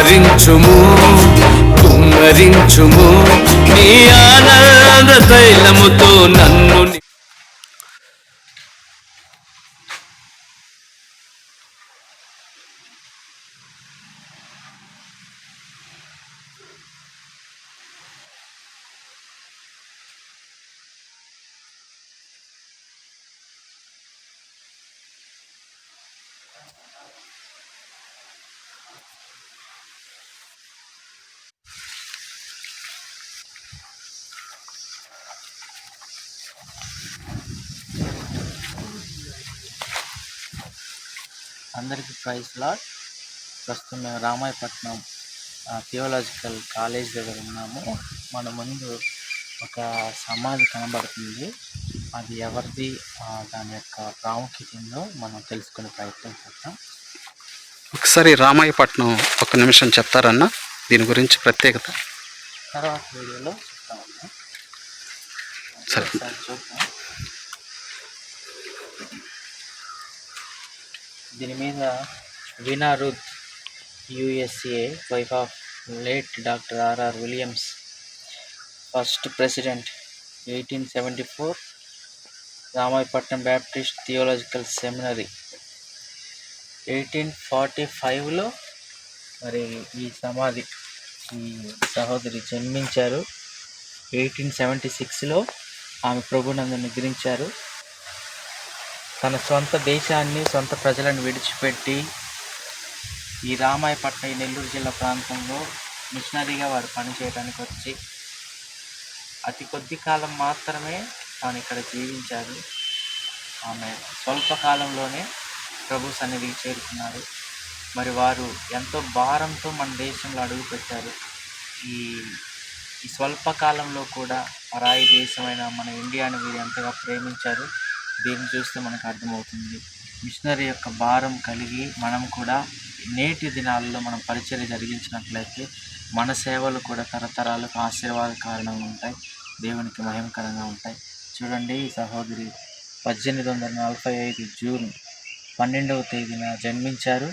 కుమ్మరించుము కుమ్మరించుము నీ ఆనంద తైలముతో నన్ను. అందరికీ ప్రైజ్ లార్డ్. ప్రస్తుతం మేము రామాయపట్నం థియోలాజికల్ కాలేజ్ దగ్గర ఉన్నాము. మన ముందు ఒక సమాధి కనబడుతుంది. అది ఎవరిది, దాని యొక్క ప్రాముఖ్యత ఏందో మనం తెలుసుకునే ప్రయత్నం చేద్దాం. ఒకసారి రామాయపట్నం ఒక నిమిషం చెప్తారన్నా, దీని గురించి ప్రత్యేకత తర్వాత వీడియోలో చెప్తామన్నా. సరే, ఒకసారి చూద్దాం. దీని మీద Veena Ruth USA, wife of late doctor RR Williams, first president 1874, Ramayapatnam Baptist Theological Seminary. 1845లో మరి ఈ సమాధి ఈ సహోదరి జన్మించారు. 1876లో ఆమె ప్రభునందు నిద్రించారు. తన సొంత దేశాన్ని, సొంత ప్రజలను విడిచిపెట్టి ఈ రామాయపట్నం, ఈ నెల్లూరు జిల్లా ప్రాంతంలో మిషనరీగా వారు పనిచేయడానికి వచ్చి అతి కొద్ది కాలం మాత్రమే తాను ఇక్కడ జీవించారు. ఆమె స్వల్పకాలంలోనే ప్రభు సన్నిధికి చేరుకున్నారు. మరి వారు ఎంతో భారంతో మన దేశంలో అడుగుపెట్టారు. ఈ స్వల్పకాలంలో కూడా పరాయి దేశమైన మన ఇండియాని వీరు ఎంతగా ప్రేమించారు. దీన్ని చూస్తే మనకు అర్థమవుతుంది. మిషనరీ యొక్క భారం కలిగి మనం కూడా నేటి దినాలలో మనం పరిచర్య జరిగించినట్లయితే మన సేవలు కూడా తరతరాలకు ఆశీర్వాద కారణంగా ఉంటాయి, దేవునికి మహిమకరంగా ఉంటాయి. చూడండి, ఈ సహోదరి 1845 జూన్ 12వ తేదీన జన్మించారు.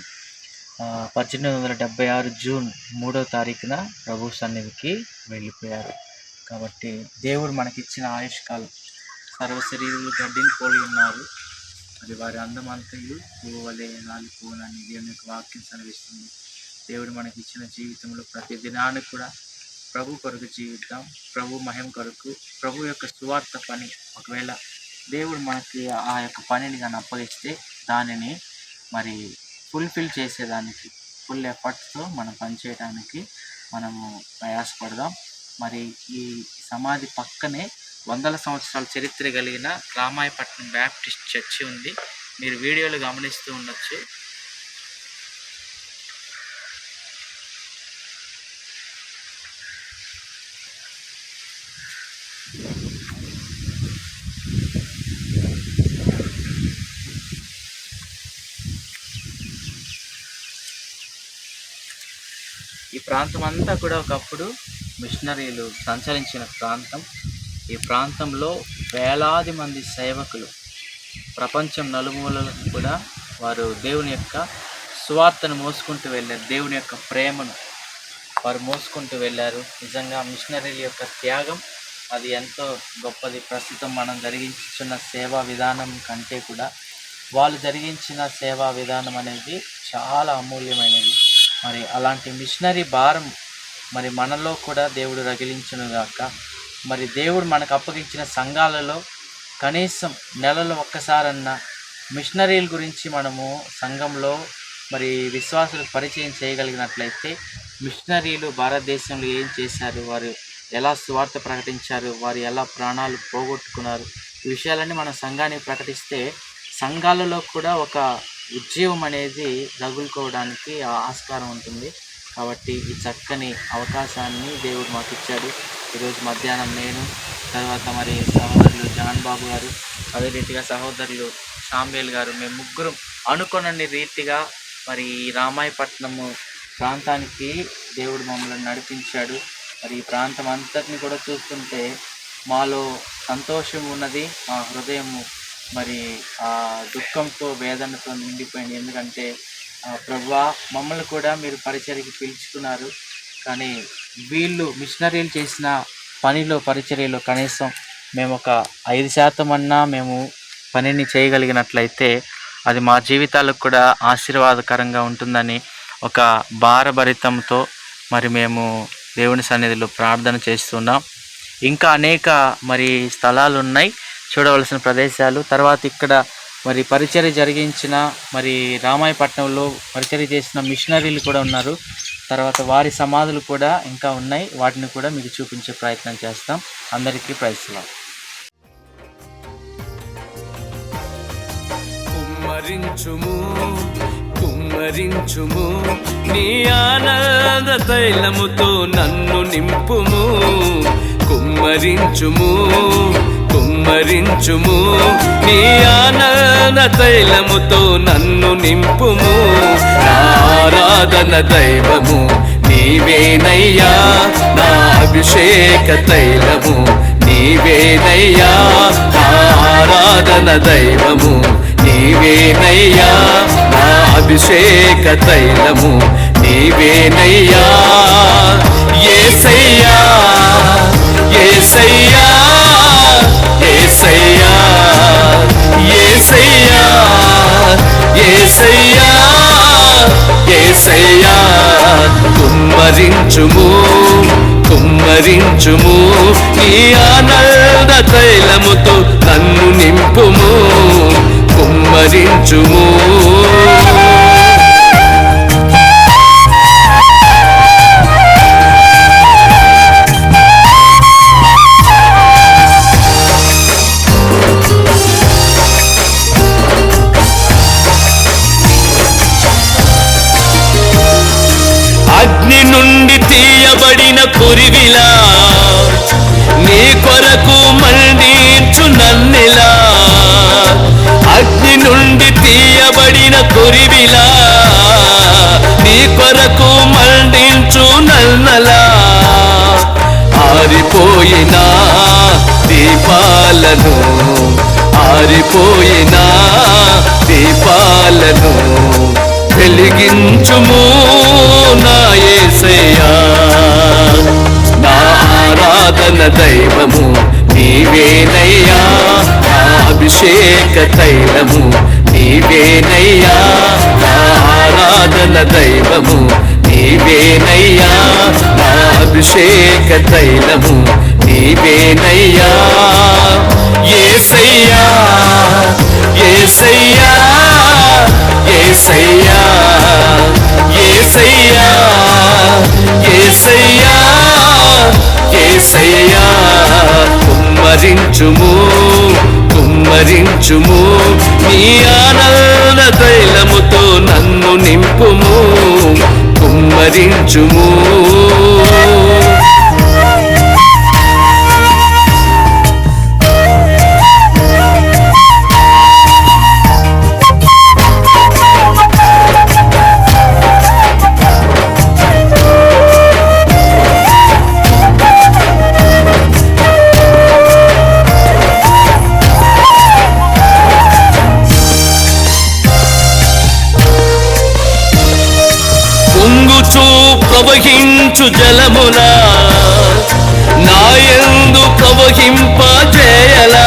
1876 జూన్ 3వ తారీఖున ప్రభు సన్నిధికి వెళ్ళిపోయారు. కాబట్టి దేవుడు మనకిచ్చిన ఆయుష్కాలం, సర్వ శరీరులు గడ్డిని పోలి ఉన్నారు. మరి వారి అందమంతయు పువ్వు వలె రాలిపోవునని దేవుని యొక్క వాక్యం సెలవిస్తుంది. దేవుడు మనకి ఇచ్చిన జీవితంలో ప్రతి దినాన్ని కూడా ప్రభు కొరకు జీవిద్దాం. ప్రభు మహిమ కొరకు, ప్రభు యొక్క సువార్త పని, ఒకవేళ దేవుడు మనకి ఆ యొక్క పనిని కానీ అప్పగిస్తే దానిని మరి ఫుల్ఫిల్ చేసేదానికి, ఫుల్ ఎఫర్ట్స్తో మనం పనిచేయడానికి మనము ప్రయాసపడదాం. మరి ఈ సమాధి పక్కనే 100 సంవత్సరాల చరిత్ర కలిగిన రామాయపట్నం బ్యాప్టిస్ట్ చర్చి ఉంది. మీరు వీడియోలు గమనిస్తూ ఉండొచ్చు. ఈ ప్రాంతం అంతా కూడా ఒకప్పుడు మిషనరీలు సంచరించిన ప్రాంతం. ఈ ప్రాంతంలో వేలాది మంది సేవకులు ప్రపంచం నలుమూలలకు కూడా వారు దేవుని యొక్క సువార్తను మోసుకుంటూ వెళ్ళారు. దేవుని యొక్క ప్రేమను వారు మోసుకుంటూ వెళ్ళారు. నిజంగా మిషనరీల యొక్క త్యాగం అది ఎంతో గొప్పది. ప్రస్తుతం మనం జరిగించున్న సేవా విధానం కంటే కూడా వాళ్ళు జరిగించిన సేవా విధానం అనేది చాలా అమూల్యమైనది. మరి అలాంటి మిషనరీ భారం మరి మనలో కూడా దేవుడు రగిలించునుగాక. మరి దేవుడు మనకు అప్పగించిన సంఘాలలో కనీసం నెలలో ఒక్కసారన్నా మిషనరీల గురించి మనము సంఘంలో మరి విశ్వాసులకు పరిచయం చేయగలిగినట్లయితే, మిషనరీలు భారతదేశంలో ఏం చేశారు, వారు ఎలా సువార్త ప్రకటించారు, వారు ఎలా ప్రాణాలు పోగొట్టుకున్నారు, ఈ విషయాలన్నీ మన సంఘానికి ప్రకటిస్తే సంఘాలలో కూడా ఒక ఉద్యమం అనేది రగులుకోవడానికి ఆస్కారం ఉంటుంది. కాబట్టి ఈ చక్కని అవకాశాన్ని దేవుడు మాకు ఇచ్చాడు. ఈరోజు మధ్యాహ్నం నేను, తర్వాత మరి సహోదరులు జాన్ బాబు గారు, అదే రీతిగా సహోదరులు సామ్వేల్ గారు, మేము ముగ్గురం అనుకోనని రీతిగా మరి ఈ రామాయపట్నము ప్రాంతానికి దేవుడు మమ్మల్ని నడిపించాడు. మరి ఈ ప్రాంతం అంతటిని కూడా చూస్తుంటే మాలో సంతోషం ఉన్నది, మా హృదయము మరి ఆ దుఃఖంతో, వేదనతో నిండిపోయింది. ఎందుకంటే ప్రభువా మమ్మల్ని కూడా మీరు పరిచర్యకి పిలుచుకున్నారు, కానీ వీళ్ళు మిషనరీలు చేసిన పనిలో పరిచర్యలో కనీసం మేము ఒక 5% అన్నా మేము పనిని చేయగలిగినట్లయితే అది మా జీవితాలకు కూడా ఆశీర్వాదకరంగా ఉంటుందని ఒక భారభరితంతో మరి మేము దేవుని సన్నిధిలో ప్రార్థన చేస్తున్నాం. ఇంకా అనేక మరి స్థలాలు ఉన్నాయి, చూడవలసిన ప్రదేశాలు. తర్వాత ఇక్కడ మరి పరిచర్య జరిగించిన మరి రామాయపట్నంలో పరిచర్య చేసిన మిషనరీలు కూడా ఉన్నారు. తర్వాత వారి సమాధులు కూడా ఇంకా ఉన్నాయి, వాటిని కూడా మీకు చూపించే ప్రయత్నం చేస్తాం. అందరికీ ప్రైజ్ లార్డ్. కుమ్మరించుము కుమ్మరించుము నీ ఆనంద తైలముతో నన్ను నింపుము. కుమ్మరించుము కుమ్మరించుము నీ ఆనంద తైలముతో నన్ను నింపుము. ఆరాధన దైవము నీవేనయ్యా, నా అభిషేక తైలము నీవేనయ్యా. ఆరాధన దైవము నీవేనయ్యా, నా అభిషేక తైలము నీవేనయ్యా. యేసయ్యా యేసయ్యా యేసయ్యా యేసయ్యా యేసయ్యా యేసయ్యా. కుమ్మరించుము కుమ్మరించుము నీ ఆనంద తైలముతో నన్ను నింపుము. కుమ్మరించుము అగ్ని నుండి తీయబడిన కురివిలా నీ కొరకు మండించు నన్నెలా. అగ్ని నుండి తీయబడిన కురివిలా నీ కొరకు మండించు నన్నలా. ఆరిపోయిన దీపాలను ఆరిపోయిన దీపాలను వెలిగించుము నా యేసయ్యా. నా ఆరాధన దైవము నీవేనయ్యా, నా అభిషేక తైలము నీవేనయ్యా. నా ఆరాధన దైవము నీవేనయ్యా, నా అభిషేక తైలము నీవేనయ్యా. యేసయ్యా యేసయ్యా యేసయ్యా యేసయ్యా యేసయ్యా యేసయ్యా. కుమ్మరించుము కుమ్మరించుము నీ ఆనంద తైలముతో నన్ను నింపుము. కుమ్మరించుము ప్రవహించు జలములా నాయందు ప్రవహింపజేయలా.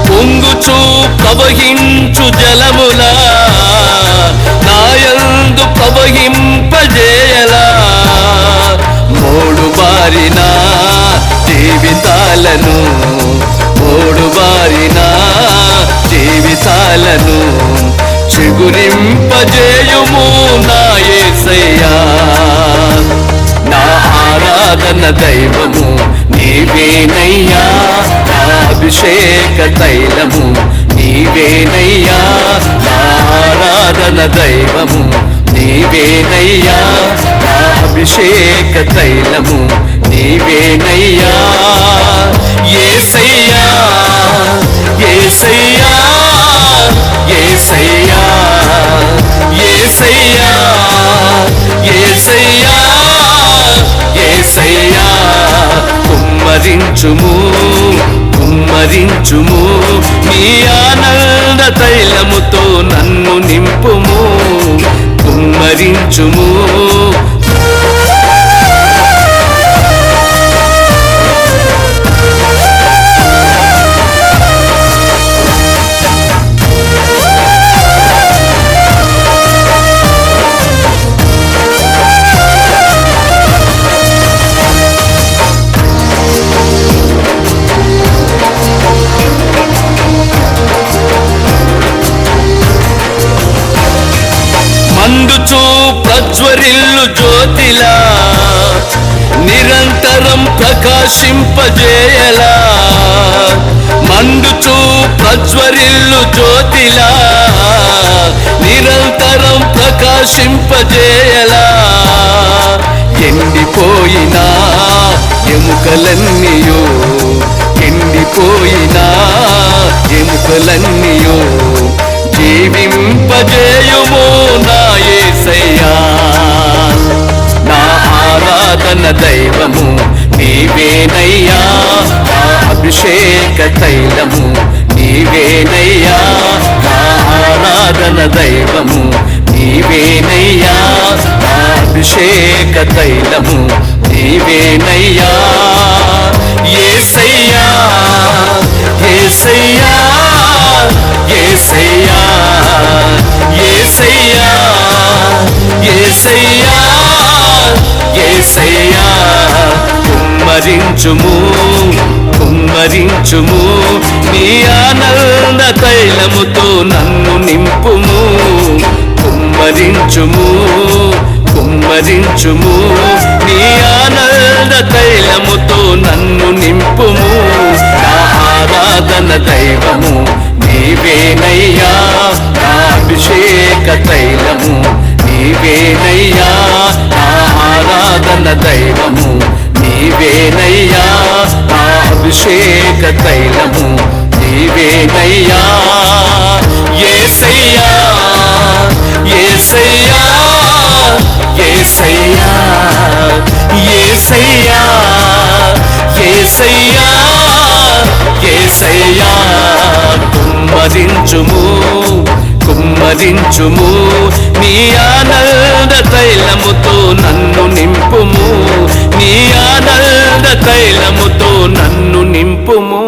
పొంగుచు ప్రవహించు జలములా నాయందు ప్రవహింపజేయలా. మూడు బారిన జీవితాలను మూడు బారిన జీవితాలను చిగురింపజేయుము నా యేసయ్యా. నా ఆరాధన దైవము నీవేనయ్యా, నా అభిషేక తైలము నీవేనయ్యా. నా ఆరాధన దైవము నీవేనయ్యా, నా అభిషేక తైలము నీవేనయ్యా. యేసయ్యా యేసయ్యా యేసయ్యా యేసయ్యా యేసయ్యా యేసయ్యా. కుమ్మరించుము కుమ్మరించుము నీ ఆనంద తైలముతో నన్ను నింపుము. కుమ్మరించుము. మండుచూ ప్రజ్వరిల్లు జ్యోతిలా నిరంతరం ప్రకాశింపజేయలా. మండుచూ ప్రజ్వరిల్లు జ్యోతిలా నిరంతరం ప్రకాశింపజేయలా. ఎండిపోయిన ఎముకలన్నీయో, ఎండిపోయిన ఎముకలన్నీయో జీవింపజేయుము నా యేసయ్యా. నా ఆరాధన దైవము నీవేనయ్యా, నా అభిషేక తైలము నీవేనయ్యా. నా ఆరాధన దైవము నీవేనయ్యా, నా అభిషేక తైలము నీవేనయ్యా. యేసయ్యా యేసయ్యా యేసయ్యా యేసయ్యా యేసయ్యా యేసయ్యా. కుమ్మరించుము కుమ్మరించుము నీ ఆనంద తైలముతో నన్ను నింపుము. కుమ్మరించుము కుమ్మరించుము నీ ఆనంద తైలముతో నన్ను నింపుము. నా ఆరాధన దైవము నీవేనయ్యా, నా అభిషేక తైలము నీవేనయ్యా. నా ఆరాధన దైవము నీవేనయ్యా, నా అభిషేక తైలము నీవేనయ్యా. యేసయ్యా యేసయ్యా యేసయ్యా యేసయ్యా యేసయ్యా యేసయ్యా. కుమ్మరించుము కుమ్మరించుము నీ ఆనంద తైలముతో నన్ను నింపుము. నీ ఆనంద తైలముతో నన్ను నింపుము.